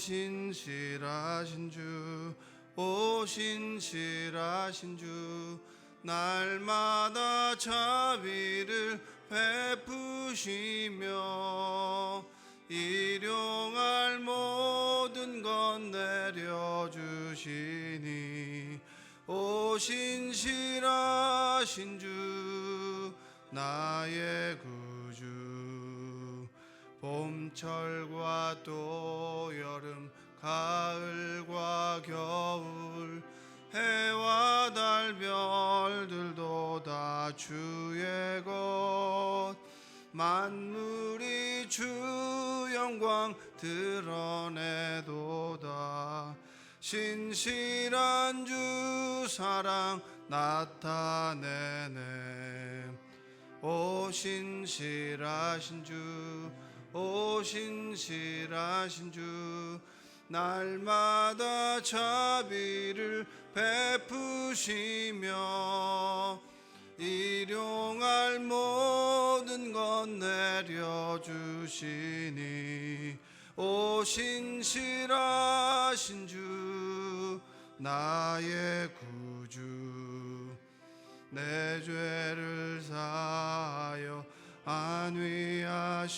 신실하신 주, 오 신실하신 주, 날마다 자비를 베푸시며 일용할 모든 것 내려주시니, 오 신실하신 주, 나의 구주. 봄철과 또 여름, 가을과 겨울, 해와 달 별들도 다 주의 것, 만물이 주 영광 드러내도다. 신실한 주 사랑 나타내네. 오 신실하신 주, 오 신실하신 주, 날마다 자비를 베푸시며 일용할 모든 것 내려주시니, 오 신실하신 주, 나의 구주. 내 죄를 사하여 안위하시고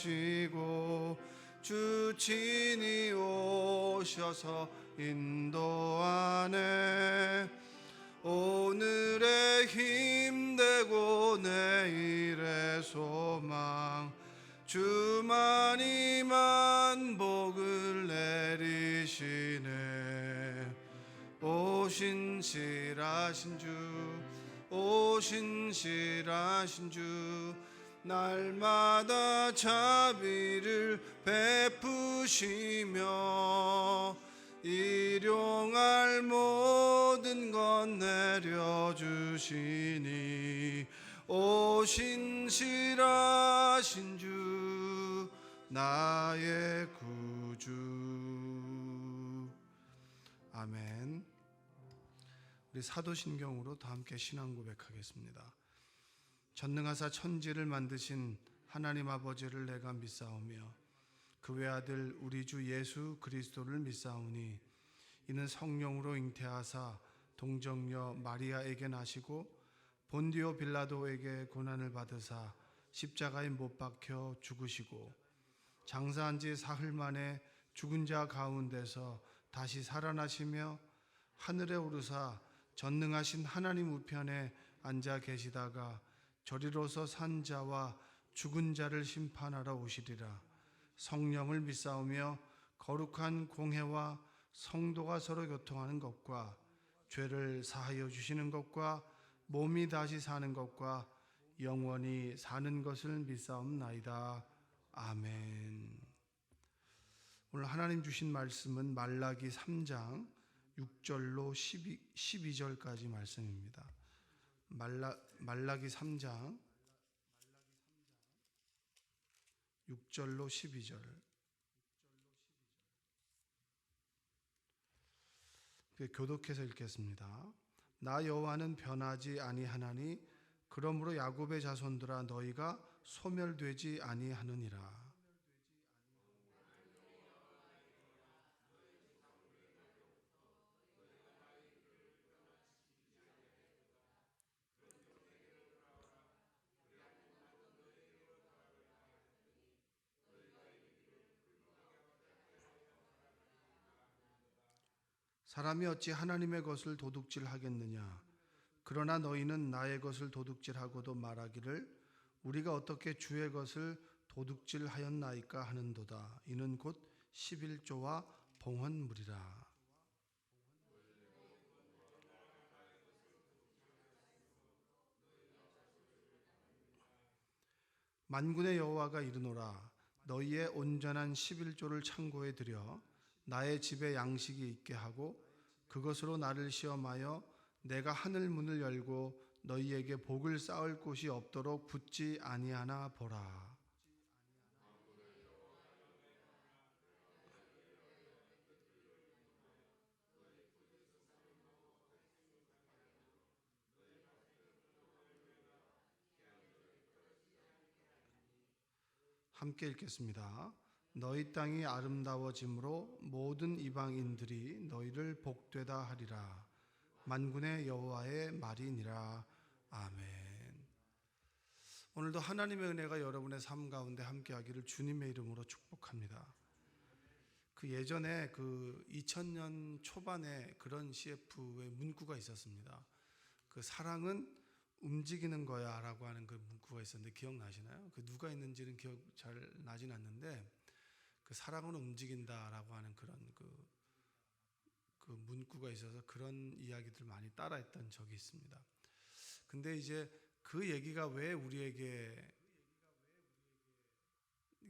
주 친히 오셔서 인도하네. 오늘의 힘되고 내일의 소망, 주만이 만복을 내리시네. 오 신실하신 주, 오 신실하신 주, 날마다 자비를 베푸시며 일용할 모든 것 내려주시니, 오 신실하신 주, 나의 구주. 아멘. 우리 사도신경으로 다 함께 신앙 고백하겠습니다. 전능하사 천지를 만드신 하나님 아버지를 내가 믿사오며 그 외아들 우리 주 예수 그리스도를 믿사오니, 이는 성령으로 잉태하사 동정녀 마리아에게 나시고 본디오 빌라도에게 고난을 받으사 십자가에 못 박혀 죽으시고 장사한 지 사흘 만에 죽은 자 가운데서 다시 살아나시며 하늘에 오르사 전능하신 하나님 우편에 앉아 계시다가 저리로서 산 자와 죽은 자를 심판하러 오시리라. 성령을 믿사오며 거룩한 공회와 성도가 서로 교통하는 것과 죄를 사하여 주시는 것과 몸이 다시 사는 것과 영원히 사는 것을 믿사옵나이다. 아멘. 오늘 하나님 주신 말씀은 말라기 3장 6절로 12절까지 말씀입니다. 말라기 3장 6절로 12절. 교독해서 읽겠습니다. 나 여호와는 변하지 아니하나니 그러므로 야곱의 자손들아 너희가 소멸되지 아니하느니라. 사람이 어찌 하나님의 것을 도둑질하겠느냐? 그러나 너희는 나의 것을 도둑질하고도 말하기를 우리가 어떻게 주의 것을 도둑질하였나이까 하는도다. 이는 곧 11조와 봉헌물이라. 만군의 여호와가 이르노라. 너희의 온전한 11조를 창고에 들여 나의 집에 양식이 있게 하고 그것으로 나를 시험하여 내가 하늘 문을 열고 너희에게 복을 쌓을 곳이 없도록 붙지 아니하나 보라. 함께 읽겠습니다. 너희 땅이 아름다워짐으로 모든 이방인들이 너희를 복되다 하리라. 만군의 여호와의 말이니라. 아멘. 오늘도 하나님의 은혜가 여러분의 삶 가운데 함께하기를 주님의 이름으로 축복합니다. 그 예전에 그 2000년 초반에 그런 CF의 문구가 있었습니다. 그 사랑은 움직이는 거야 라고 하는 그 문구가 있었는데 기억나시나요? 그 누가 있는지는 기억 잘 나진 않는데 그 사랑은 움직인다 라고 하는 그런 그 문구가 있어서 그런 이야기들 많이 따라했던 적이 있습니다. 근데 이제 그 얘기가 왜 우리에게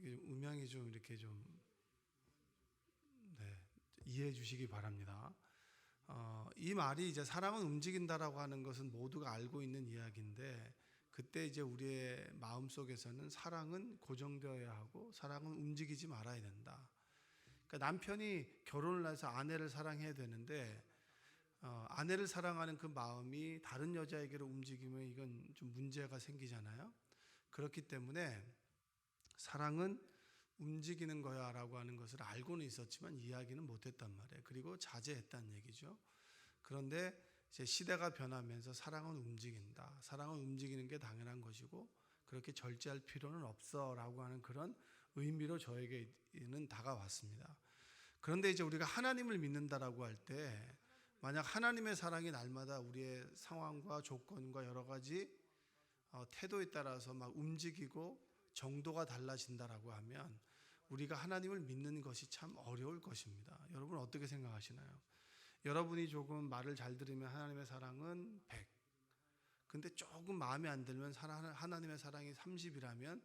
음향이 좀 이렇게 좀 이해해 주시기 바랍니다. 이 말이 이제 사랑은 움직인다라고 하는 것은 모두가 알고 있는 이야기인데 그때 이제 우리의 마음 속에서는 사랑은 고정되어야 하고 사랑은 움직이지 말아야 된다. 그러니까 남편이 결혼을 해서 아내를 사랑해야 되는데 아내를 사랑하는 그 마음이 다른 여자에게로 움직이면 이건 좀 문제가 생기잖아요. 그렇기 때문에 사랑은 움직이는 거야 라고 하는 것을 알고는 있었지만 이야기는 못했단 말이에요. 그리고 자제했다는 얘기죠. 그런데 이제 시대가 변하면서 사랑은 움직인다. 사랑은 움직이는 게 당연한 것이고 그렇게 절제할 필요는 없어 라고 하는 그런 의미로 저에게는 다가왔습니다. 그런데 이제 우리가 하나님을 믿는다라고 할 때 만약 하나님의 사랑이 날마다 우리의 상황과 조건과 여러 가지 태도에 따라서 막 움직이고 정도가 달라진다라고 하면 우리가 하나님을 믿는 것이 참 어려울 것입니다. 여러분 어떻게 생각하시나요? 여러분이 조금 말을 잘 들으면 하나님의 사랑은 100. 근데 조금 마음에 안 들면 하나님의 사랑이 30이라면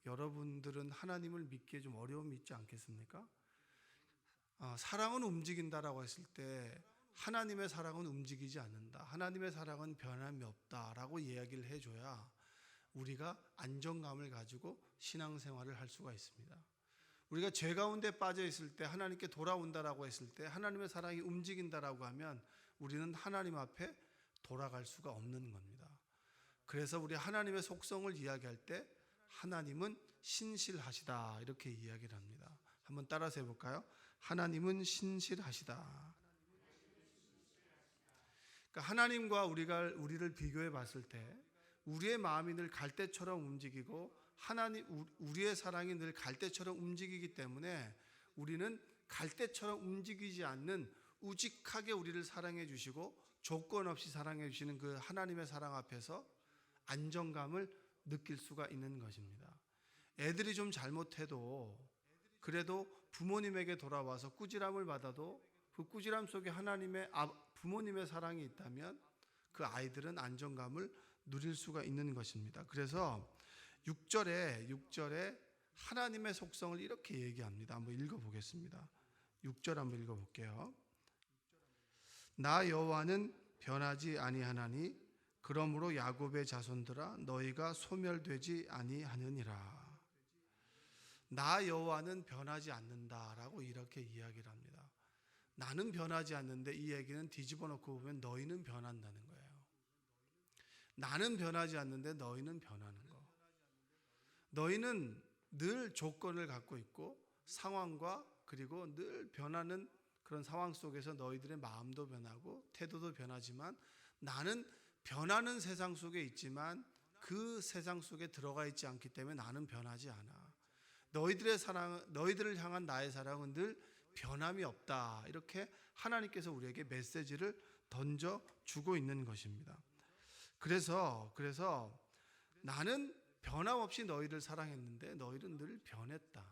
여러분들은 하나님을 믿기에 좀 어려움이 있지 않겠습니까? 사랑은 움직인다라고 했을 때 하나님의 사랑은 움직이지 않는다. 하나님의 사랑은 변함이 없다라고 이야기를 해줘야 우리가 안정감을 가지고 신앙생활을 할 수가 있습니다. 우리가 죄 가운데 빠져 있을 때 하나님께 돌아온다라고 했을 때 하나님의 사랑이 움직인다라고 하면 우리는 하나님 앞에 돌아갈 수가 없는 겁니다. 그래서 우리 하나님의 속성을 이야기할 때 하나님은 신실하시다 이렇게 이야기를 합니다. 한번 따라서 해볼까요? 하나님은 신실하시다. 그러니까 하나님과 우리를 비교해 봤을 때 우리의 마음이 늘 갈대처럼 움직이고 우리의 사랑이 늘 갈대처럼 움직이기 때문에 우리는 갈대처럼 움직이지 않는 우직하게 우리를 사랑해 주시고 조건 없이 사랑해 주시는 그 하나님의 사랑 앞에서 안정감을 느낄 수가 있는 것입니다. 애들이 좀 잘못해도 그래도 부모님에게 돌아와서 꾸지람을 받아도 그 꾸지람 속에 부모님의 사랑이 있다면 그 아이들은 안정감을 누릴 수가 있는 것입니다. 그래서 6절에 하나님의 속성을 이렇게 얘기합니다. 한번 읽어보겠습니다. 6절 한번 읽어볼게요. 나 여호와는 변하지 아니하나니 그러므로 야곱의 자손들아 너희가 소멸되지 아니하느니라. 나 여호와는 변하지 않는다라고 이렇게 이야기를 합니다. 나는 변하지 않는데 이 얘기는 뒤집어 놓고 보면 너희는 변한다는 거예요. 나는 변하지 않는데 너희는 변하는 거. 너희는 늘 조건을 갖고 있고 상황과 그리고 늘 변하는 그런 상황 속에서 너희들의 마음도 변하고 태도도 변하지만 나는 변하는 세상 속에 있지만 그 세상 속에 들어가 있지 않기 때문에 나는 변하지 않아. 너희들을 향한 나의 사랑은 늘 변함이 없다. 이렇게 하나님께서 우리에게 메시지를 던져주고 있는 것입니다. 그래서 나는 변함없이 너희를 사랑했는데 너희는 늘 변했다.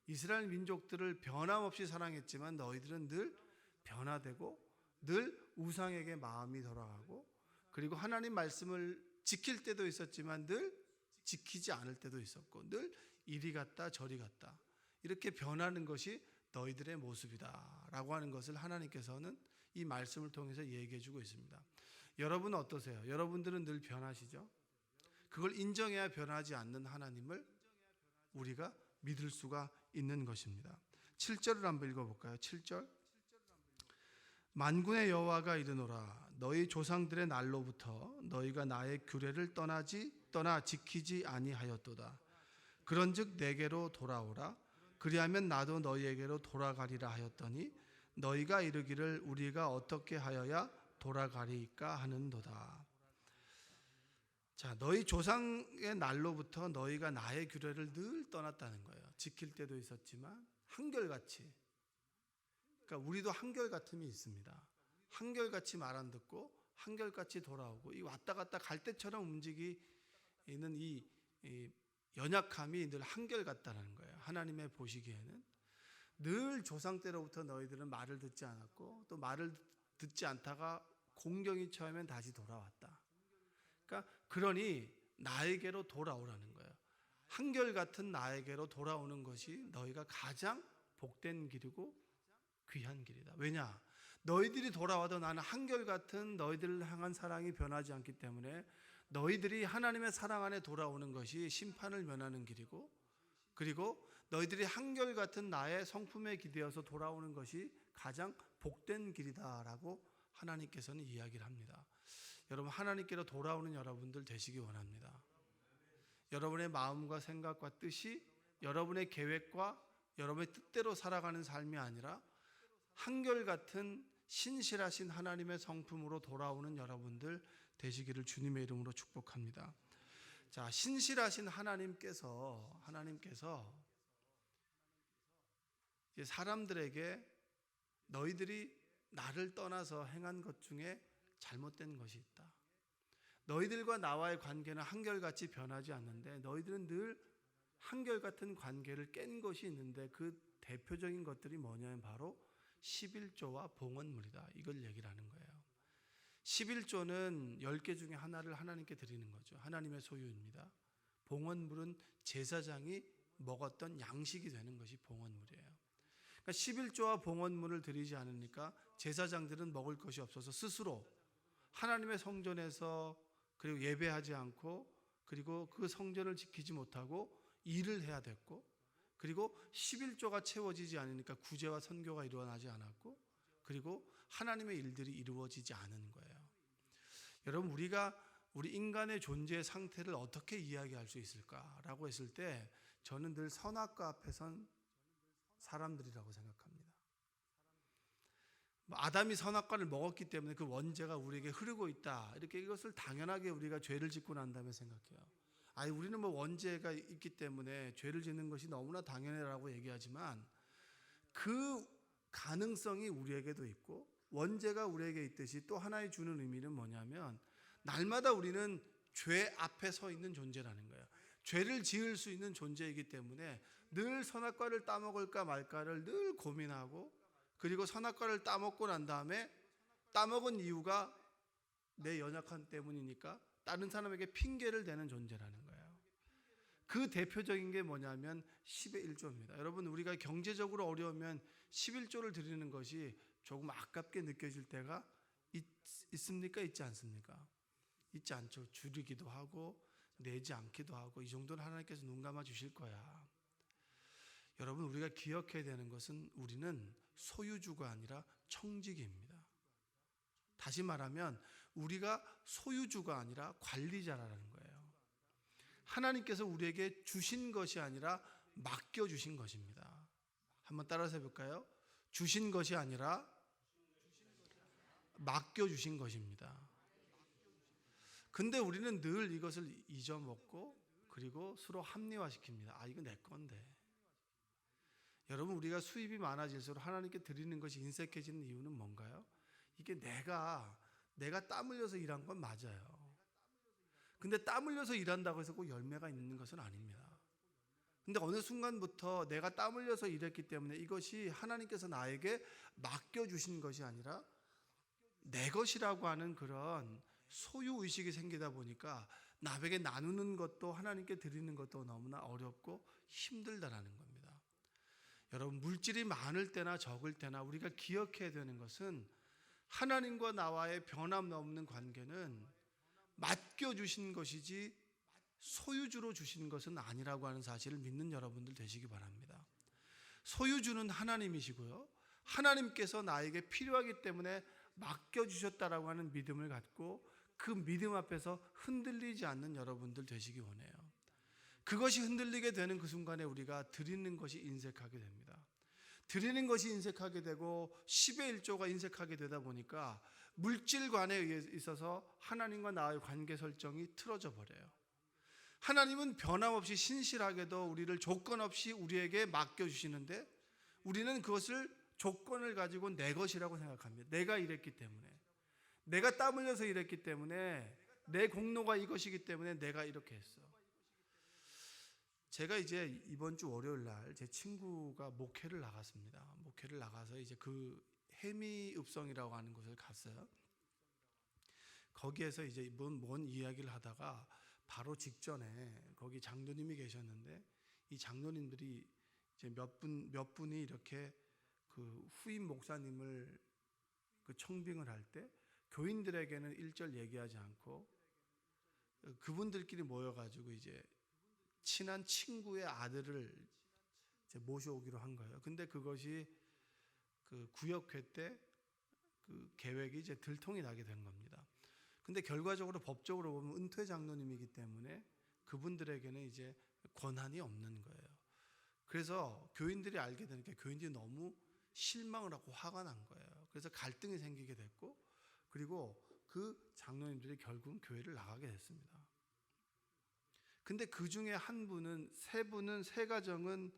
이스라엘 민족들을 변함없이 사랑했지만 너희들은 늘 변화되고 늘 우상에게 마음이 돌아가고 그리고 하나님 말씀을 지킬 때도 있었지만 늘 지키지 않을 때도 있었고 늘 이리 갔다 저리 갔다 이렇게 변하는 것이 너희들의 모습이다 라고 하는 것을 하나님께서는 이 말씀을 통해서 얘기해 주고 있습니다. 여러분은 어떠세요? 여러분들은 늘 변하시죠? 그걸 인정해야 변하지 않는 하나님을 우리가 믿을 수가 있는 것입니다. 7절을 한번 읽어볼까요? 7절 만군의 여호와가 이르노라 너희 조상들의 날로부터 너희가 나의 규례를 떠나 지키지 아니하였도다. 그런즉 내게로 돌아오라 그리하면 나도 너희에게로 돌아가리라 하였더니 너희가 이르기를 우리가 어떻게 하여야 돌아가리까 하는도다. 자, 너희 조상의 날로부터 너희가 나의 규례를 늘 떠났다는 거예요. 지킬 때도 있었지만 한결같이, 그러니까 우리도 한결같음이 있습니다. 한결같이 말 안 듣고 한결같이 돌아오고, 이 왔다 갔다 갈 때처럼 움직이는 이 연약함이 늘 한결같다는 거예요. 하나님의 보시기에는 늘 조상 때로부터 너희들은 말을 듣지 않았고, 또 말을 듣지 않다가 공경이 처하면 다시 돌아왔다. 그러니 나에게로 돌아오라는 거예요. 한결같은 나에게로 돌아오는 것이 너희가 가장 복된 길이고 귀한 길이다. 왜냐? 너희들이 돌아와도 나는 한결같은 너희들을 향한 사랑이 변하지 않기 때문에 너희들이 하나님의 사랑 안에 돌아오는 것이 심판을 면하는 길이고, 그리고 너희들이 한결같은 나의 성품에 기대어서 돌아오는 것이 가장 복된 길이다라고 하나님께서는 이야기를 합니다. 여러분, 하나님께로 돌아오는 여러분들 되시기 원합니다. 여러분의 마음과 생각과 뜻이 여러분의 계획과 여러분의 뜻대로 살아가는 삶이 아니라 한결같은 신실하신 하나님의 성품으로 돌아오는 여러분들 되시기를 주님의 이름으로 축복합니다. 자, 신실하신 하나님께서 이제 사람들에게 너희들이 나를 떠나서 행한 것 중에 잘못된 것이 있다. 너희들과 나와의 관계는 한결같이 변하지 않는데 너희들은 늘 한결같은 관계를 깬 것이 있는데, 그 대표적인 것들이 뭐냐면 바로 11조와 봉헌물이다. 이걸 얘기를 하는 거예요. 11조는 10개 중에 하나를 하나님께 드리는 거죠. 하나님의 소유입니다. 봉헌물은 제사장이 먹었던 양식이 되는 것이 봉헌물이에요. 그러니까 11조와 봉헌물을 드리지 않으니까 제사장들은 먹을 것이 없어서 스스로 하나님의 성전에서 그리고 예배하지 않고, 그리고 그 성전을 지키지 못하고 일을 해야 됐고, 그리고 11조가 채워지지 않으니까 구제와 선교가 일어나지 않았고, 그리고 하나님의 일들이 이루어지지 않은 거예요. 여러분, 우리 인간의 존재의 상태를 어떻게 이야기할 수 있을까라고 했을 때 저는 늘 선악과 앞에 선 사람들이라고 생각합니다. 아담이 선악과를 먹었기 때문에 그 원죄가 우리에게 흐르고 있다, 이렇게 이것을 당연하게 우리가 죄를 짓고 난 다음에 생각해요. 우리는 원죄가 있기 때문에 죄를 짓는 것이 너무나 당연해라고 얘기하지만, 그 가능성이 우리에게도 있고 원죄가 우리에게 있듯이 또 하나의 주는 의미는 뭐냐면, 날마다 우리는 죄 앞에 서 있는 존재라는 거예요. 죄를 지을 수 있는 존재이기 때문에 늘 선악과를 따먹을까 말까를 늘 고민하고, 그리고 선악과를 따먹고 난 다음에 따먹은 이유가 내 연약함 때문이니까 다른 사람에게 핑계를 대는 존재라는 거예요. 그 대표적인 게 뭐냐면 10의 1조입니다. 여러분, 우리가 경제적으로 어려우면 11조를 드리는 것이 조금 아깝게 느껴질 때가 있습니까? 있지 않습니까? 있지 않죠. 줄이기도 하고 내지 않기도 하고, 이 정도는 하나님께서 눈 감아 주실 거야. 여러분, 우리가 기억해야 되는 것은 우리는 소유주가 아니라 청지기입니다. 다시 말하면 우리가 소유주가 아니라 관리자라는 거예요. 하나님께서 우리에게 주신 것이 아니라 맡겨주신 것입니다. 한번 따라서 해볼까요? 주신 것이 아니라 맡겨주신 것입니다. 근데 우리는 늘 이것을 잊어먹고, 그리고 서로 합리화시킵니다. 이거 내 건데. 여러분, 우리가 수입이 많아질수록 하나님께 드리는 것이 인색해지는 이유는 뭔가요? 이게 내가 땀 흘려서 일한 건 맞아요. 근데 땀 흘려서 일한다고 해서 꼭 열매가 있는 것은 아닙니다. 근데 어느 순간부터 내가 땀 흘려서 일했기 때문에 이것이 하나님께서 나에게 맡겨주신 것이 아니라 내 것이라고 하는 그런 소유의식이 생기다 보니까 남에게 나누는 것도 하나님께 드리는 것도 너무나 어렵고 힘들다라는 겁니다. 여러분, 물질이 많을 때나 적을 때나 우리가 기억해야 되는 것은 하나님과 나와의 변함없는 관계는 맡겨주신 것이지 소유주로 주신 것은 아니라고 하는 사실을 믿는 여러분들 되시기 바랍니다. 소유주는 하나님이시고요, 하나님께서 나에게 필요하기 때문에 맡겨주셨다라고 하는 믿음을 갖고 그 믿음 앞에서 흔들리지 않는 여러분들 되시기 원해요. 그것이 흔들리게 되는 그 순간에 우리가 드리는 것이 인색하게 됩니다. 드리는 것이 인색하게 되고 10의 1조가 인색하게 되다 보니까 물질관에 있어서 하나님과 나의 관계 설정이 틀어져 버려요. 하나님은 변함없이 신실하게도 우리를 조건 없이 우리에게 맡겨주시는데 우리는 그것을 조건을 가지고 내 것이라고 생각합니다. 내가 이랬기 때문에, 내가 땀 흘려서 이랬기 때문에, 내 공로가 이것이기 때문에 내가 이렇게 했어. 제가 이제 이번 주 월요일 날 제 친구가 목회를 나갔습니다. 목회를 나가서 이제 그 해미읍성이라고 하는 곳을 갔어요. 거기에서 이제 뭔 이야기를 하다가 바로 직전에 거기 장로님이 계셨는데 이 장로님들이 이제 몇 분이 이렇게 그 후임 목사님을 그 청빙을 할 때 교인들에게는 일절 얘기하지 않고 그분들끼리 모여가지고 이제 친한 친구의 아들을 이제 모셔오기로 한 거예요. 근데 그것이 그 구역회 때 그 계획이 이제 들통이 나게 된 겁니다. 근데 결과적으로 법적으로 보면 은퇴 장로님이기 때문에 그분들에게는 이제 권한이 없는 거예요. 그래서 교인들이 알게 되니까 교인들이 너무 실망을 하고 화가 난 거예요. 그래서 갈등이 생기게 됐고, 그리고 그 장로님들이 결국은 교회를 나가게 됐습니다. 근데 그 중에 세 가정은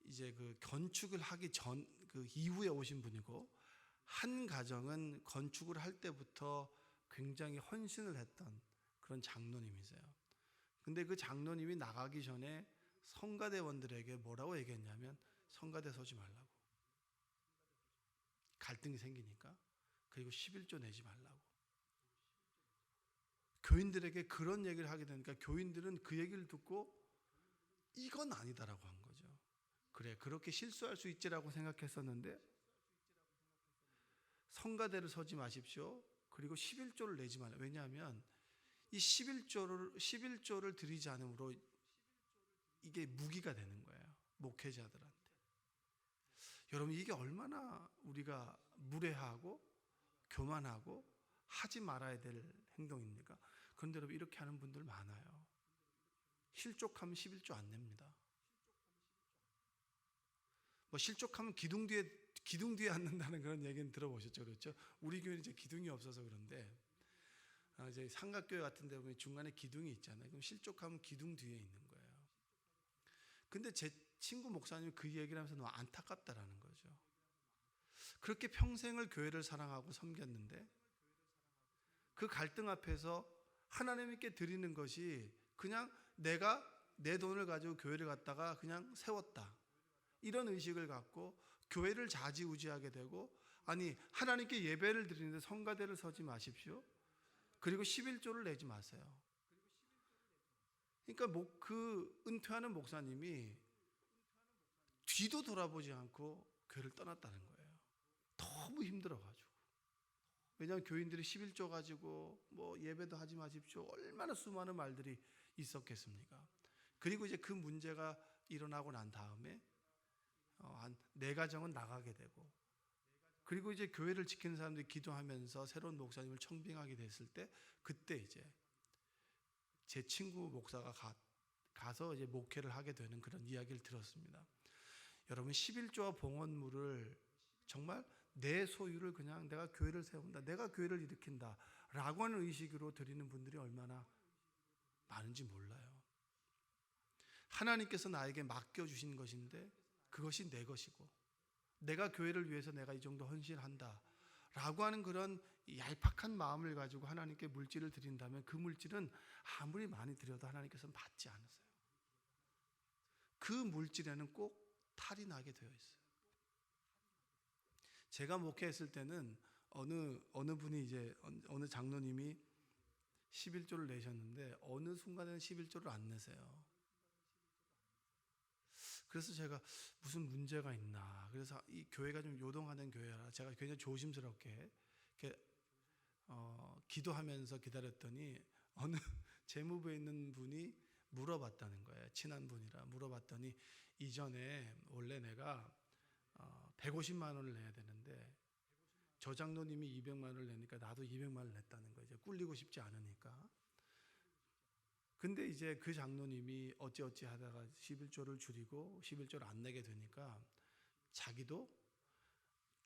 이제 그 건축을 하기 전 그 이후에 오신 분이고, 한 가정은 건축을 할 때부터 굉장히 헌신을 했던 그런 장로님이세요. 근데 그 장로님이 나가기 전에 성가대원들에게 뭐라고 얘기했냐면 성가대 서지 말라고, 갈등이 생기니까. 그리고 11조 내지 말라고. 교인들에게 그런 얘기를 하게 되니까 교인들은 그 얘기를 듣고 이건 아니다라고 한 거죠. 그래, 그렇게 실수할 수 있지라고 생각했었는데 성가대를 서지 마십시오. 그리고 11조를 내지 말라. 왜냐하면 이 11조를 드리지 않으므로 이게 무기가 되는 거예요. 목회자들한테. 여러분, 이게 얼마나 우리가 무례하고 교만하고 하지 말아야 될 행동입니까? 그런데 여러분, 이렇게 하는 분들 많아요. 실족하면 11조 안 냅니다. 뭐 실족하면 기둥 뒤에 앉는다는 그런 얘기는 들어보셨죠, 그렇죠? 우리 교회는 이제 기둥이 없어서 그런데 이제 삼각교회 같은 데 보면 중간에 기둥이 있잖아요. 그럼 실족하면 기둥 뒤에 있는 거예요. 근데 제 친구 목사님이 그 얘기를 하면서 너무 안타깝다라는 거죠. 그렇게 평생을 교회를 사랑하고 섬겼는데 그 갈등 앞에서 하나님께 드리는 것이 그냥 내가 내 돈을 가지고 교회를 갖다가 그냥 세웠다, 이런 의식을 갖고 교회를 좌지우지하게 되고, 아니 하나님께 예배를 드리는데 성가대를 서지 마십시오. 그리고 11조를 내지 마세요. 그러니까 그 은퇴하는 목사님이 뒤도 돌아보지 않고 교회를 떠났다는 거예요. 너무 힘들어가지고. 왜냐하면 교인들이 11조 가지고 뭐 예배도 하지 마십시오, 얼마나 수많은 말들이 있었겠습니까? 그리고 이제 그 문제가 일어나고 난 다음에 한 4가정은 나가게 되고, 그리고 이제 교회를 지키는 사람들이 기도하면서 새로운 목사님을 청빙하게 됐을 때, 그때 이제 제 친구 목사가 가서 이제 목회를 하게 되는 그런 이야기를 들었습니다. 여러분, 11조와 봉헌물을 정말 내 소유를 그냥 내가 교회를 세운다, 내가 교회를 일으킨다 라고 하는 의식으로 드리는 분들이 얼마나 많은지 몰라요. 하나님께서 나에게 맡겨주신 것인데 그것이 내 것이고, 내가 교회를 위해서 내가 이 정도 헌신한다 라고 하는 그런 얄팍한 마음을 가지고 하나님께 물질을 드린다면 그 물질은 아무리 많이 드려도 하나님께서는 받지 않으세요. 그 물질에는 꼭 탈이 나게 되어 있어요. 제가 목회했을 때는 어느 분이 이제 어느 장로님이 11조를 내셨는데 어느 순간에는 11조를 안 내세요. 그래서 제가 무슨 문제가 있나, 그래서 이 교회가 좀 요동하는 교회라 제가 굉장히 조심스럽게 이렇게 기도하면서 기다렸더니 어느 재무부에 있는 분이 물어봤다는 거예요. 친한 분이라 물어봤더니 이전에 원래 내가 150만 원을 내야 되는데 저 장로님이 200만 원을 내니까 나도 200만 원을 냈다는 거예요. 이제 꿀리고 싶지 않으니까. 근데 이제 그 장로님이 어찌어찌 하다가 11조를 줄이고 11조를 안 내게 되니까 자기도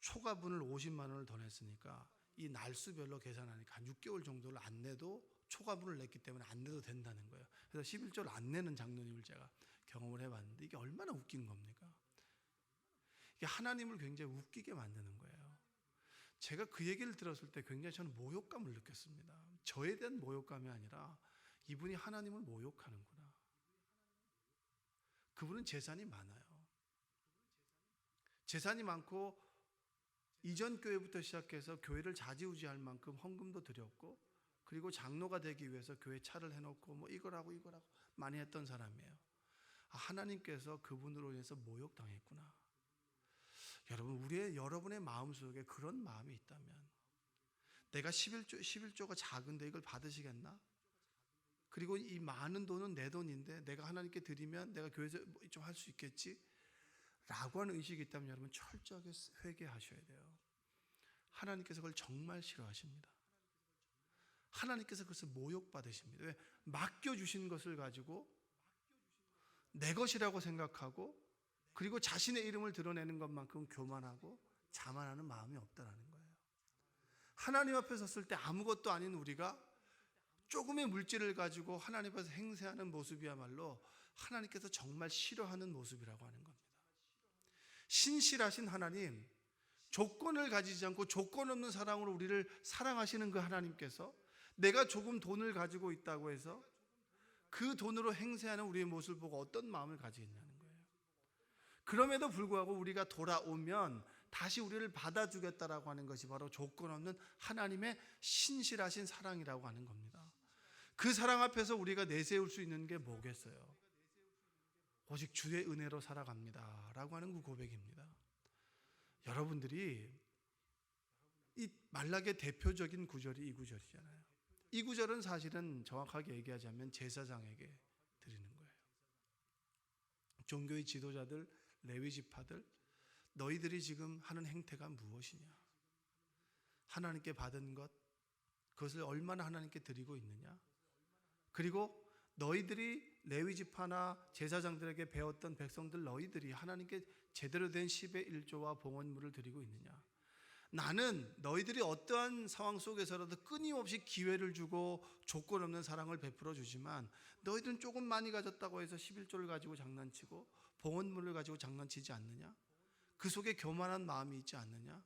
초과분을 50만 원을 더 냈으니까 이 날수별로 계산하니까 한 6개월 정도를 안 내도 초과분을 냈기 때문에 안 내도 된다는 거예요. 그래서 11조를 안 내는 장로님을 제가 경험을 해봤는데 이게 얼마나 웃긴 겁니까? 이게 하나님을 굉장히 웃기게 만드는 거예요. 제가 그 얘기를 들었을 때 굉장히 저는 모욕감을 느꼈습니다. 저에 대한 모욕감이 아니라 이분이 하나님을 모욕하는구나. 그분은 재산이 많아요. 재산이 많고 이전 교회부터 시작해서 교회를 좌지우지할 만큼 헌금도 드렸고, 그리고 장로가 되기 위해서 교회 차를 해놓고 뭐 이거라고 많이 했던 사람이에요. 하나님께서 그분으로 인해서 모욕당했구나. 여러분, 여러분의 마음속에 그런 마음이 있다면, 내가 11조가 작은데 이걸 받으시겠나? 그리고 이 많은 돈은 내 돈인데 내가 하나님께 드리면 내가 교회에서 좀 할 수 있겠지? 라고 하는 의식이 있다면 여러분 철저하게 회개하셔야 돼요. 하나님께서 그걸 정말 싫어하십니다. 하나님께서 그것을 모욕받으십니다. 왜? 맡겨주신 것을 가지고 내 것이라고 생각하고, 그리고 자신의 이름을 드러내는 것만큼 교만하고 자만하는 마음이 없다라는 거예요. 하나님 앞에 섰을 때 아무것도 아닌 우리가 조금의 물질을 가지고 하나님 앞에서 행세하는 모습이야말로 하나님께서 정말 싫어하는 모습이라고 하는 겁니다. 신실하신 하나님, 조건을 가지지 않고 조건 없는 사랑으로 우리를 사랑하시는 그 하나님께서 내가 조금 돈을 가지고 있다고 해서 그 돈으로 행세하는 우리의 모습을 보고 어떤 마음을 가지겠냐는 거예요. 그럼에도 불구하고 우리가 돌아오면 다시 우리를 받아주겠다라고 하는 것이 바로 조건 없는 하나님의 신실하신 사랑이라고 하는 겁니다. 그 사랑 앞에서 우리가 내세울 수 있는 게 뭐겠어요? 오직 주의 은혜로 살아갑니다 라고 하는 그 고백입니다. 여러분들이 이 말락의 대표적인 구절이 이 구절이잖아요. 이 구절은 사실은 정확하게 얘기하자면 제사장에게 드리는 거예요. 종교의 지도자들, 레위 지파들, 너희들이 지금 하는 행태가 무엇이냐? 하나님께 받은 것, 그것을 얼마나 하나님께 드리고 있느냐? 그리고 너희들이 레위 지파나 제사장들에게 배웠던 백성들, 너희들이 하나님께 제대로 된 10의 1조와 봉헌물을 드리고 있느냐? 나는 너희들이 어떠한 상황 속에서라도 끊임없이 기회를 주고 조건 없는 사랑을 베풀어 주지만, 너희들은 조금 많이 가졌다고 해서 11조를 가지고 장난치고 봉헌물을 가지고 장난치지 않느냐? 그 속에 교만한 마음이 있지 않느냐?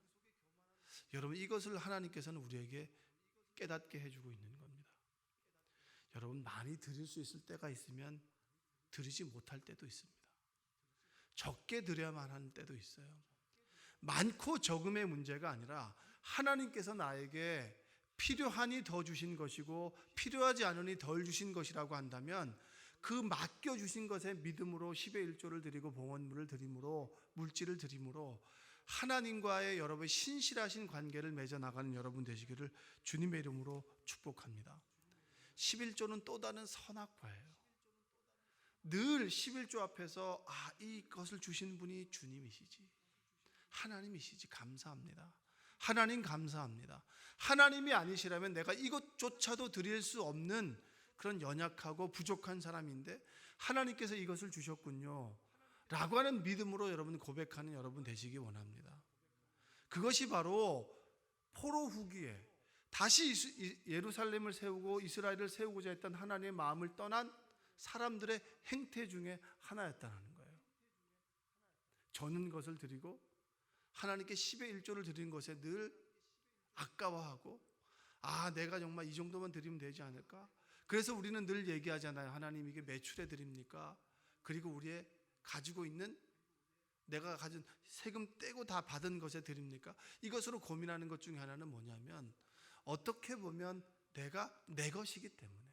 여러분, 이것을 하나님께서는 우리에게 깨닫게 해주고 있는 겁니다. 여러분, 많이 드릴 수 있을 때가 있으면 드리지 못할 때도 있습니다. 적게 드려야만 하는 때도 있어요. 많고 적음의 문제가 아니라 하나님께서 나에게 필요하니 더 주신 것이고 필요하지 않으니 덜 주신 것이라고 한다면, 그 맡겨주신 것에 믿음으로 10의 1조를 드리고 봉헌물을 드림으로, 물질을 드림으로 하나님과의 여러분의 신실하신 관계를 맺어나가는 여러분 되시기를 주님의 이름으로 축복합니다. 11조는 또 다른 선악과예요. 늘 11조 앞에서 이것을 주신 분이 주님이시지, 하나님이시지, 감사합니다. 하나님 감사합니다. 하나님이 아니시라면 내가 이것조차도 드릴 수 없는 그런 연약하고 부족한 사람인데 하나님께서 이것을 주셨군요 라고 하는 믿음으로 여러분 고백하는 여러분 되시기 원합니다. 그것이 바로 포로 후기에 다시 예루살렘을 세우고 이스라엘을 세우고자 했던 하나님의 마음을 떠난 사람들의 행태 중에 하나였다는 거예요. 저는 것을 드리고 하나님께 10의 1조를 드린 것에 늘 아까워하고, 내가 정말 이 정도만 드리면 되지 않을까? 그래서 우리는 늘 얘기하잖아요. 하나님, 이게 매출에 드립니까? 그리고 우리의 가지고 있는, 내가 가진 세금 떼고 다 받은 것에 드립니까? 이것으로 고민하는 것 중에 하나는 뭐냐면, 어떻게 보면 내가 내 것이기 때문에,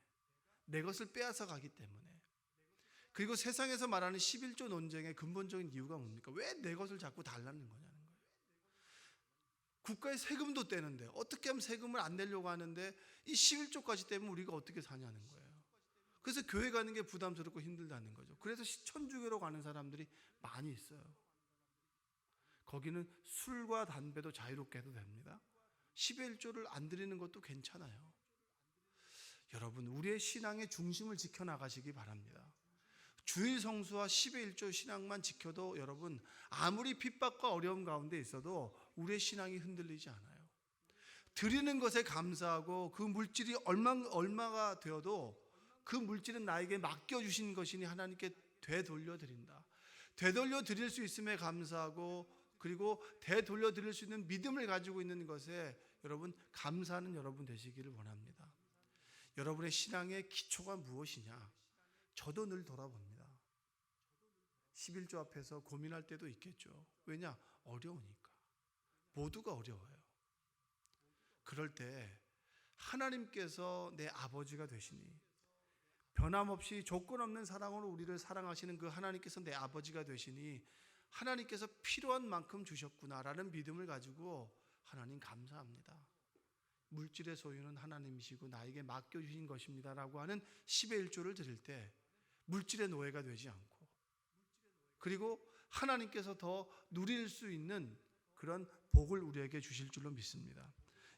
내 것을 빼앗아 가기 때문에, 그리고 세상에서 말하는 11조 논쟁의 근본적인 이유가 뭡니까? 왜 내 것을 자꾸 달라는 거냐는 거예요. 국가의 세금도 떼는데 어떻게 하면 세금을 안 내려고 하는데 이 11조까지 떼면 우리가 어떻게 사냐는 거예요. 그래서 교회 가는 게 부담스럽고 힘들다는 거죠. 그래서 천주교로 가는 사람들이 많이 있어요. 거기는 술과 담배도 자유롭게 해도 됩니다. 10의 1조를 안 드리는 것도 괜찮아요. 여러분, 여러분 우리의 신앙의 중심을 지켜나가시기 바랍니다. 주일 성수와 10의 1조 신앙만 지켜도 여러분 아무리 핍박과 어려움 가운데 있어도 우리의 신앙이 흔들리지 않아요. 드리는 것에 감사하고 그 물질이 얼마가 되어도 그 물질은 나에게 맡겨주신 것이니 하나님께 되돌려 드린다. 되돌려 드릴 수 있음에 감사하고 그리고 되돌려 드릴 수 있는 믿음을 가지고 있는 것에 여러분 감사하는 여러분 되시기를 원합니다. 여러분의 신앙의 기초가 무엇이냐? 저도 늘 돌아봅니다. 11조 앞에서 고민할 때도 있겠죠. 왜냐? 어려우니까. 모두가 어려워요. 그럴 때 하나님께서 내 아버지가 되시니 변함없이 조건 없는 사랑으로 우리를 사랑하시는 그 하나님께서 내 아버지가 되시니 하나님께서 필요한 만큼 주셨구나라는 믿음을 가지고 하나님 감사합니다. 물질의 소유는 하나님이시고 나에게 맡겨주신 것입니다라고 하는 10의 1조를 드릴 때 물질의 노예가 되지 않고 그리고 하나님께서 더 누릴 수 있는 그런 복을 우리에게 주실 줄로 믿습니다.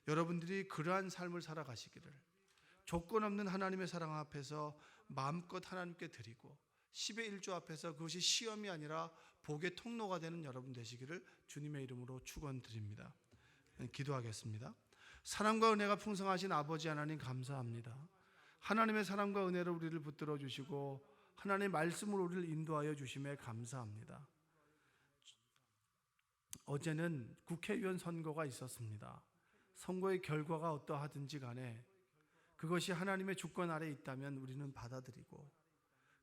여러분들이 그러한 삶을 살아가시기를 조건 없는 하나님의 사랑 앞에서 마음껏 하나님께 드리고 10의 1조 앞에서 그것이 시험이 아니라 복의 통로가 되는 여러분 되시기를 주님의 이름으로 축원드립니다. 기도하겠습니다. 사랑과 은혜가 풍성하신 아버지 하나님 감사합니다. 하나님의 사랑과 은혜를 우리를 붙들어 주시고 하나님의 말씀으로 우리를 인도하여 주심에 감사합니다. 어제는 국회의원 선거가 있었습니다. 선거의 결과가 어떠하든지 간에 그것이 하나님의 주권 아래 있다면 우리는 받아들이고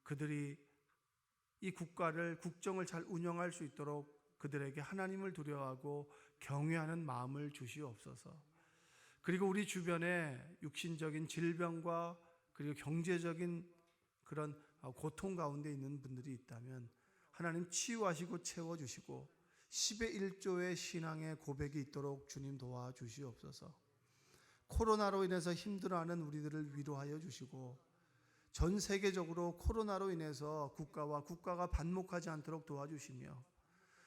그들이 이 국정을 잘 운영할 수 있도록 그들에게 하나님을 두려워하고 경외하는 마음을 주시옵소서. 그리고 우리 주변에 육신적인 질병과 그리고 경제적인 그런 고통 가운데 있는 분들이 있다면 하나님 치유하시고 채워주시고 10의 1조의 신앙의 고백이 있도록 주님 도와주시옵소서. 코로나로 인해서 힘들어하는 우리들을 위로하여 주시고 전 세계적으로 코로나로 인해서 국가가 반목하지 않도록 도와주시며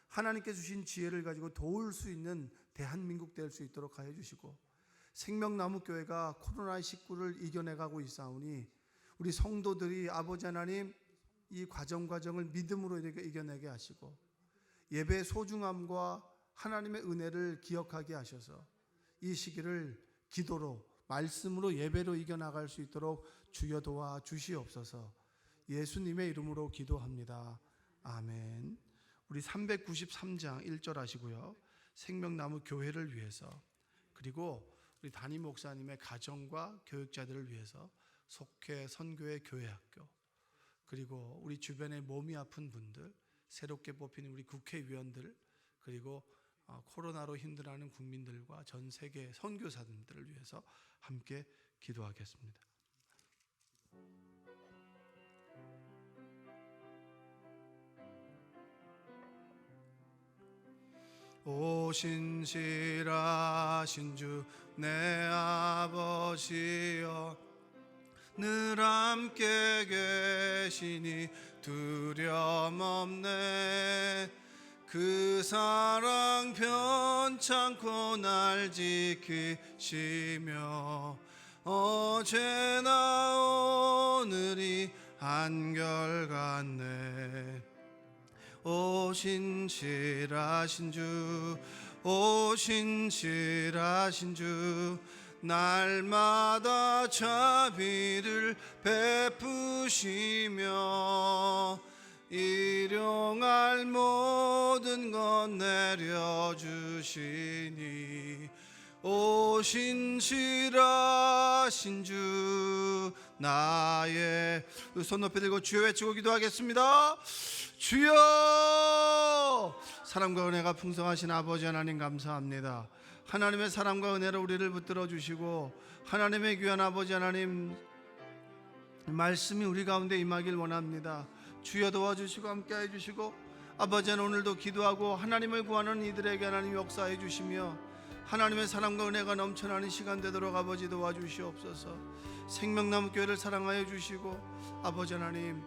하나님께 주신 지혜를 가지고 도울 수 있는 대한민국 될 수 있도록 하여 주시고 생명나무교회가 코로나19를 이겨내가고 있사오니 우리 성도들이 아버지 하나님 이 과정을 믿음으로 이겨내게 하시고 예배의 소중함과 하나님의 은혜를 기억하게 하셔서 이 시기를 기도로 말씀으로 예배로 이겨나갈 수 있도록 주여 도와 주시옵소서. 예수님의 이름으로 기도합니다. 아멘. 우리 393장 1절 하시고요. 생명나무 교회를 위해서 그리고 우리 담임 목사님의 가정과 교육자들을 위해서 속회 선교회 교회학교 그리고 우리 주변에 몸이 아픈 분들 새롭게 뽑힌 우리 국회의원들 그리고 코로나로 힘들어하는 국민들과 전 세계 선교사님들을 위해서 함께 기도하겠습니다. 오 신실하신 주 내 아버지여 늘 함께 계시니 두려움 없네. 그 사랑 변찮고 날 지키시며 어제나 오늘이 한결같네. 오 신실하신 주, 오 신실하신 주, 날마다 자비를 베푸시며 일용할 모든 것 내려주시니 오 신실하신 주 나의 손 높이 들고 주여 외치고 기도하겠습니다. 주여! 사랑과 은혜가 풍성하신 아버지 하나님 감사합니다. 하나님의 사랑과 은혜로 우리를 붙들어 주시고 하나님의 귀한 아버지 하나님 말씀이 우리 가운데 임하길 원합니다. 주여 도와주시고 함께해 주시고 아버지는 오늘도 기도하고 하나님을 구하는 이들에게 하나님 역사해 주시며 하나님의 사랑과 은혜가 넘쳐나는 시간 되도록 아버지 도와주시옵소서. 생명나무 교회를 사랑하여 주시고 아버지 하나님